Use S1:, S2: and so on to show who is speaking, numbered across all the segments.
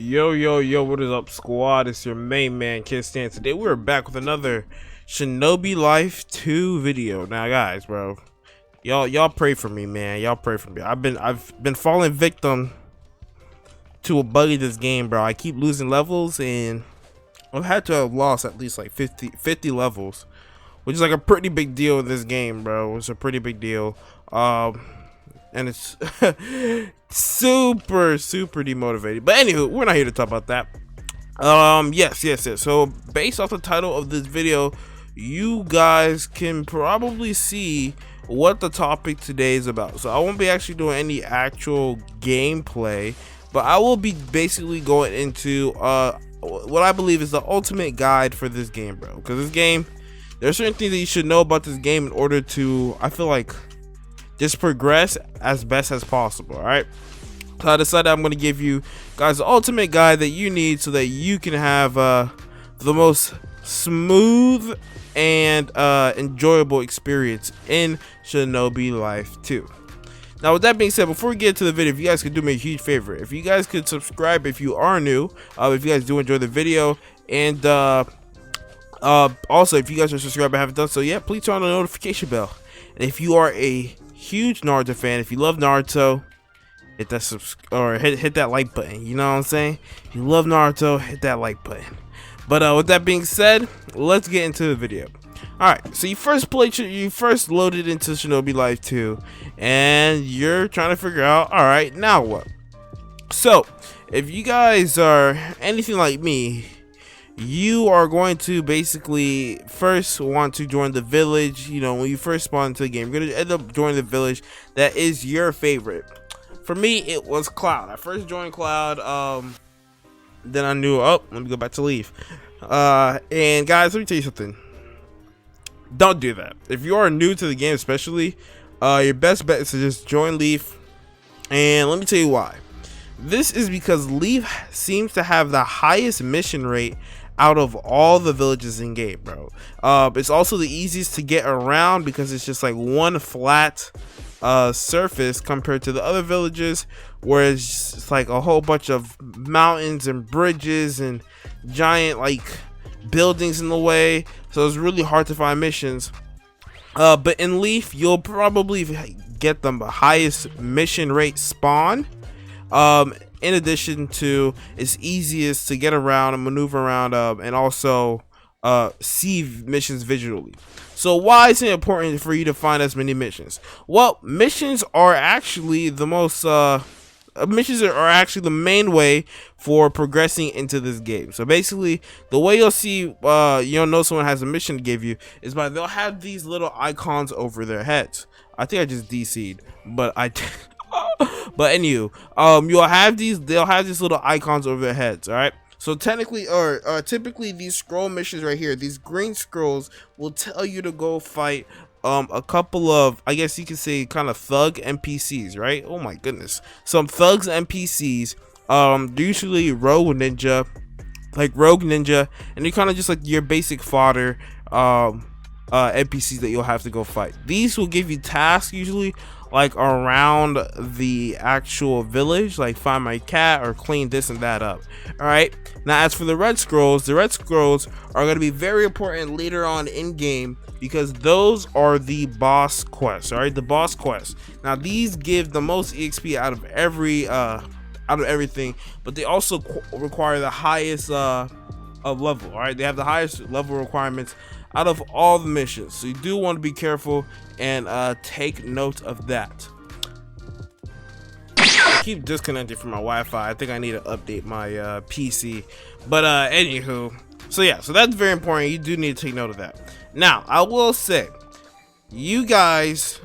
S1: Yo, what is up, squad? It's your main man, KiddStan. Today we're back with another Shinobi Life 2 video. Now, guys, bro, y'all pray for me, man. Y'all pray for me. I've been falling victim to a bug in this game, bro. I keep losing levels, and I've had to have lost at least like 50 levels, which is like a pretty big deal in this game, bro. It's a pretty big deal. And it's super demotivating. But anywho, we're not here to talk about that. Yes. So based off the title of this video, you guys can probably see what the topic today is about. So I won't be actually doing any actual gameplay, but I will be basically going into what I believe is the ultimate guide for this game, bro. Because this game, there are certain things that you should know about this game in order to, I feel like, just progress as best as possible. All right, so I decided I'm going to give you guys the ultimate guide that you need so that you can have the most smooth and enjoyable experience in Shinobi Life 2. Now, with that being said, before we get into the video, if you guys could do me a huge favor, if you guys could subscribe if you are new, if you guys do enjoy the video, and also if you guys are subscribed and haven't done so yet, please turn on the notification bell. And if you are a huge Naruto fan, if you love Naruto, hit that hit that like button. You know what I'm saying? If you love Naruto, hit that like button. But with that being said, let's get into the video. All right, so you first loaded into Shinobi Life 2, and you're trying to figure out, all right, now what? So if you guys are anything like me, you are going to basically first want to join the village. You know, when you first spawn into the game, you're going to end up joining the village that is your favorite. For me, it was Cloud. I first joined Cloud, then I knew, oh, let me go back to Leaf. And guys, let me tell you something. Don't do that. If you are new to the game, especially, your best bet is to just join Leaf. And let me tell you why. This is because Leaf seems to have the highest mission rate out of all the villages in game, bro. It's also the easiest to get around because it's just like one flat surface compared to the other villages, where it's just like a whole bunch of mountains and bridges and giant like buildings in the way. So it's really hard to find missions. But in Leaf, you'll probably get the highest mission rate spawn. In addition to, it's easiest to get around and maneuver around, and also see missions visually. So why is it important for you to find as many missions? Well, missions are actually the main way for progressing into this game. So basically, the way you'll see, you'll know someone has a mission to give you is by they'll have these little icons over their heads. I think I just DC'd, but I but anywho, they'll have these little icons over their heads. All right, so technically, or typically, these scroll missions right here, these green scrolls will tell you to go fight a couple of, I guess you could say, kind of thug NPCs, right? Oh my goodness, some thugs NPCs, usually rogue ninja, and they're kind of just like your basic fodder NPCs that you'll have to go fight. These will give you tasks usually like around the actual village, like find my cat or clean this and that up. All right, now as for the red scrolls are going to be very important later on in game, because those are the boss quests. All right, the boss quests, now these give the most exp out of everything, but they also require the highest level. All right, they have the highest level requirements out of all the missions, so you do want to be careful and take note of that. I keep disconnecting from my Wi-Fi. I think I need to update my PC, but anywho, so yeah, so that's very important. You do need to take note of that. Now, I will say, you guys,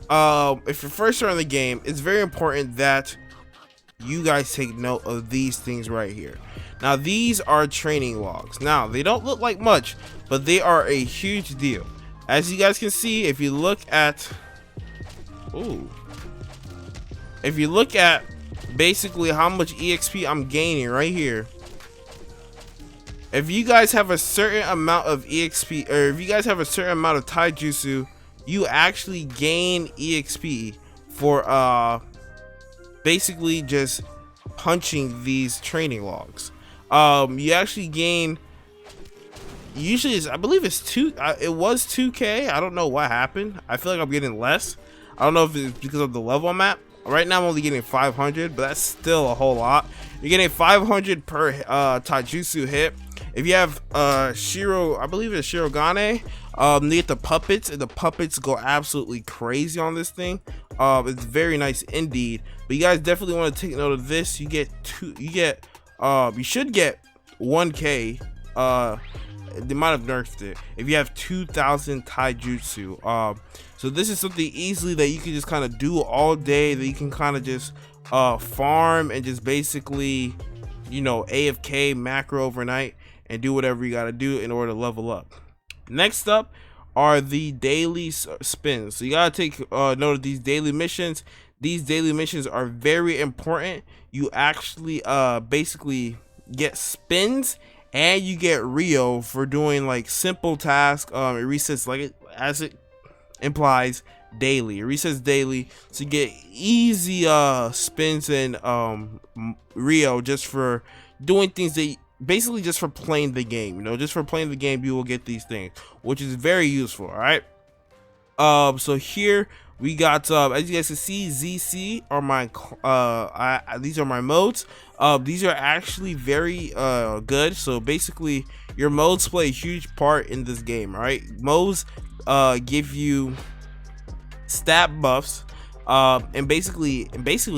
S1: if you're first starting the game, it's very important that you guys take note of these things right here. Now, these are training logs. Now, they don't look like much, but they are a huge deal. As you guys can see, if you look at basically how much EXP I'm gaining right here, if you guys have a certain amount of EXP, or if you guys have a certain amount of taijutsu, you actually gain EXP for basically just punching these training logs. You actually gain, usually I believe it's it was 2k. I don't know what happened. I feel like I'm getting less. I don't know if it's because of the level I'm at. Right now I'm only getting 500, but that's still a whole lot. You're getting 500 per taijutsu hit. If you have Shiro, I believe it's Shirogane, you get the puppets, and the puppets go absolutely crazy on this thing. It's very nice indeed. But you guys definitely want to take note of this. You should get 1k. They might have nerfed it if you have 2,000 taijutsu. So this is something easily that you can just kind of do all day, that you can kind of just farm and just basically, you know, AFK macro overnight and do whatever you got to do in order to level up. Next up are the daily spins. So you got to take note of these daily missions. These daily missions are very important. You actually basically get spins, and you get Rio for doing like simple tasks. It resets, like as it implies, daily. It resets daily, so you get easy spins and Rio just for doing things that basically just for playing the game. You know, just for playing the game, you will get these things, which is very useful. All right. So here we got as you guys can see, ZC are my these are my modes. These are actually very good. So basically your modes play a huge part in this game. Right, modes give you stat buffs, and basically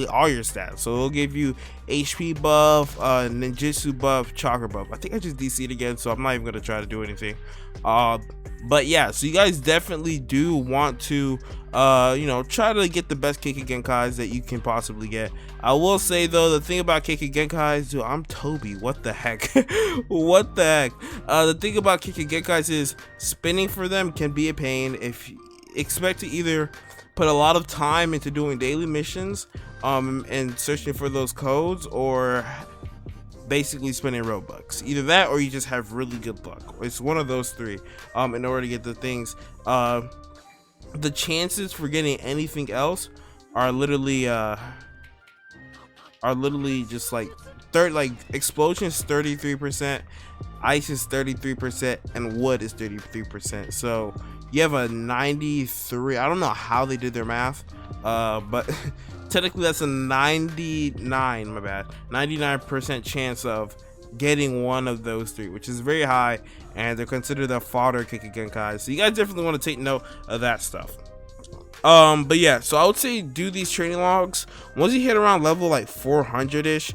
S1: all your stats. So it'll give you HP buff, ninjutsu buff, chakra buff. I think I just DC'd again, so I'm not even gonna try to do anything. But yeah, so you guys definitely do want to you know, try to get the best Keiki Genkais that you can possibly get. I will say though, the thing about Keiki Genkais, dude, I'm Toby, what the heck? What the heck? The thing about Keiki Genkais is spinning for them can be a pain. If you expect to either put a lot of time into doing daily missions and searching for those codes, or basically spending Robux. Either that, or you just have really good luck. It's one of those three in order to get the things. The chances for getting anything else are literally just like explosions 33%, ice is 33%, and wood is 33%. So you have a 93, I don't know how they did their math, but technically that's a 99% chance of getting one of those three, which is very high, and they're considered the fodder Keiki Genkai. So you guys definitely want to take note of that stuff. But yeah, so I would say do these training logs once you hit around level like 400-ish.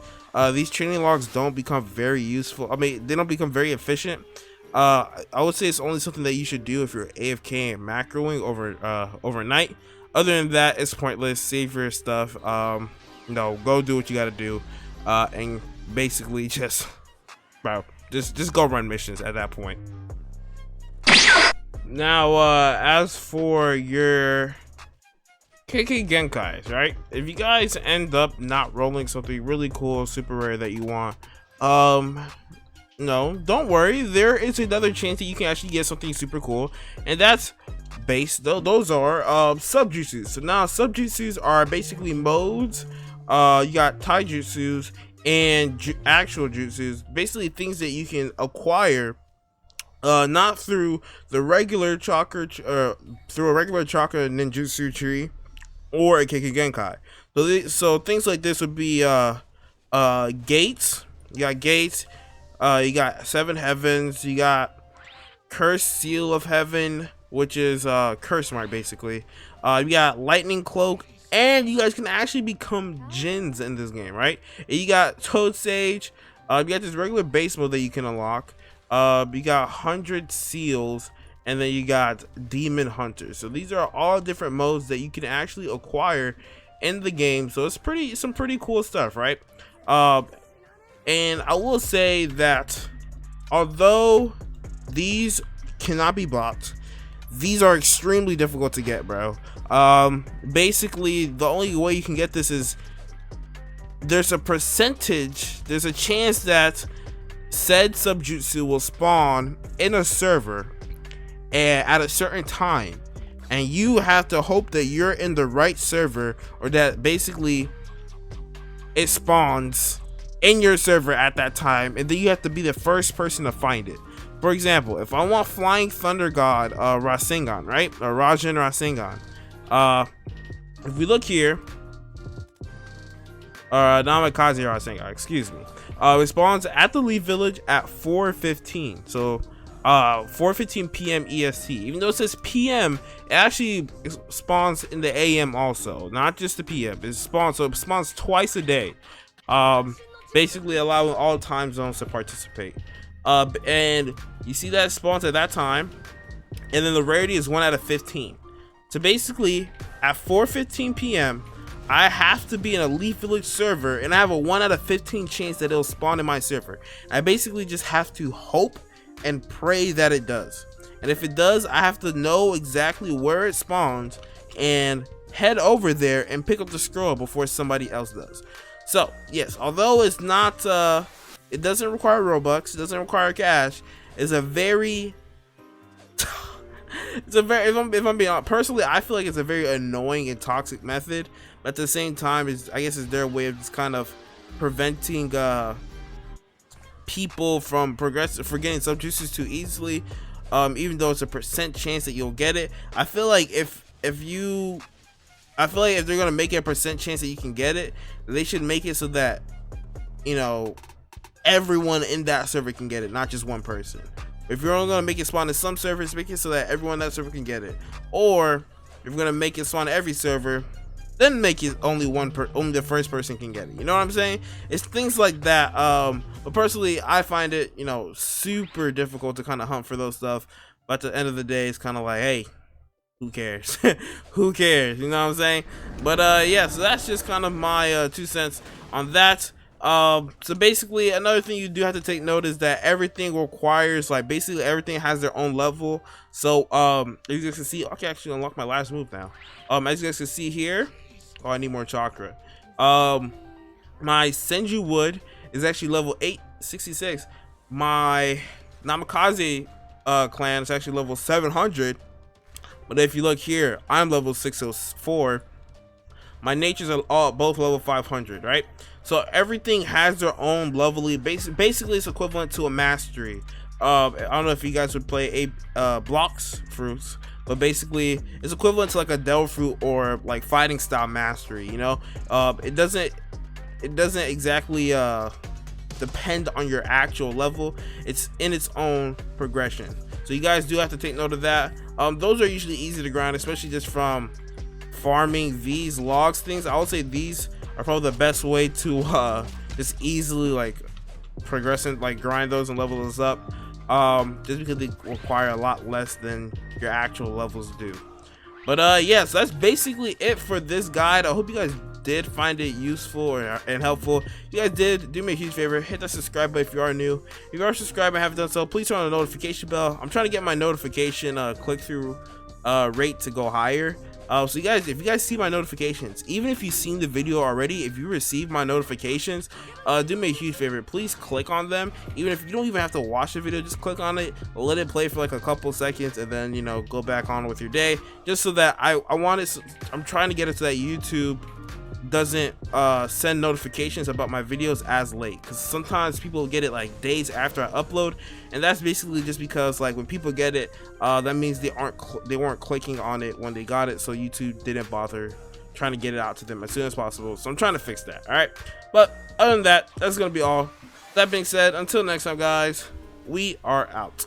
S1: These training logs don't become very useful. I mean, they don't become very efficient. I would say it's only something that you should do if you're AFK and macroing overnight. Other than that, it's pointless. Save your stuff. You know, go do what you got to do, and basically just go run missions at that point. Now, as for your Keiki Genkais, right? If you guys end up not rolling something really cool, super rare that you want, no, don't worry. There is another chance that you can actually get something super cool, and that's those are subjutsus. So now subjutsus are basically modes. You got taijutsus and actual jutsus, basically things that you can acquire not through the regular chakra through a regular chakra ninjutsu tree or a Keiki Genkai. So things like this would be gates. You got gates, you got seven heavens, you got cursed seal of heaven, which is curse mark basically. You got lightning cloak, and you guys can actually become djinns in this game, right? And you got toad sage. You got this regular base mode that you can unlock. You got 100 seals, and then you got demon hunters. So these are all different modes that you can actually acquire in the game. So it's some pretty cool stuff, right? And I will say that although these cannot be blocked, these are extremely difficult to get, bro. Basically the only way you can get this is there's a chance that said subjutsu will spawn in a server at a certain time, and you have to hope that you're in the right server, or that basically it spawns in your server at that time, and then you have to be the first person to find it. For example, if I want Flying Thunder God Rasengan, right, or Rajan Rasengan, if we look here, Namikaze Rasengan, excuse me, it spawns at the Leaf Village at 4:15. So 4:15 p.m. EST. Even though it says PM, it actually spawns in the AM also, not just the PM. It spawns, so it spawns twice a day, basically allowing all time zones to participate. And you see that it spawns at that time, and then the rarity is 1 out of 15. So basically, at 4:15 p.m., I have to be in a Leaf Village server, and I have a 1 out of 15 chance that it'll spawn in my server. I basically just have to hope and pray that it does, and if it does, I have to know exactly where it spawns and head over there and pick up the scroll before somebody else does. So yes, although it's not it doesn't require Robux, it doesn't require cash, it's a very it's a very, if I'm being honest, personally, I feel like it's a very annoying and toxic method, but at the same time, I guess it's their way of just kind of preventing people from getting sub juices too easily, even though it's a % chance that you'll get it. I feel like if they're gonna make it a % chance that you can get it, they should make it so that, you know, everyone in that server can get it, not just one person. If you're only gonna make it spawn in some servers, make it so that everyone in that server can get it. Or if you're gonna make it spawn in every server, then make it only the first person can get it. You know what I'm saying? It's things like that. But personally, I find it, you know, super difficult to kind of hunt for those stuff. But at the end of the day, it's kind of like, hey, who cares? Who cares? You know what I'm saying? But yeah, so that's just kind of my 2 cents on that. So basically, another thing you do have to take note is that everything requires, like, basically everything has their own level. So as you guys can see, I can actually unlock my last move now. As you guys can see here, oh, I need more chakra. My Senju Wood is actually level 866. My Namikaze clan is actually level 700. But if you look here, I'm level 604. My natures are all both level 500, right? So everything has their own level. Basically, it's equivalent to a mastery. I don't know if you guys would play blocks fruits, but basically it's equivalent to like a Devil Fruit or like fighting style mastery. You know, it doesn't exactly depend on your actual level. It's in its own progression. So you guys do have to take note of that. Those are usually easy to grind, especially just from farming these logs things. I would say these are probably the best way to just easily like progress and like grind those and level those up, just because they require a lot less than your actual levels do. But yeah, so that's basically it for this guide. I hope you guys did find it useful and helpful. If you guys did, do me a huge favor, hit that subscribe button if you are new. If you are subscribed and haven't done so, please turn on the notification bell. I'm trying to get my notification click-through rate to go higher. So you guys, if you guys see my notifications, even if you've seen the video already, if you receive my notifications, do me a huge favor, please click on them. Even if you don't even have to watch the video, just click on it, let it play for like a couple seconds, and then, you know, go back on with your day, just so that I'm trying to get it so that YouTube doesn't send notifications about my videos as late, because sometimes people get it like days after I upload, and that's basically just because like when people get it, that means they weren't clicking on it when they got it, so YouTube didn't bother trying to get it out to them as soon as possible. So I'm trying to fix that. All right, but other than that, that's gonna be all. That being said, until next time, guys, we are out.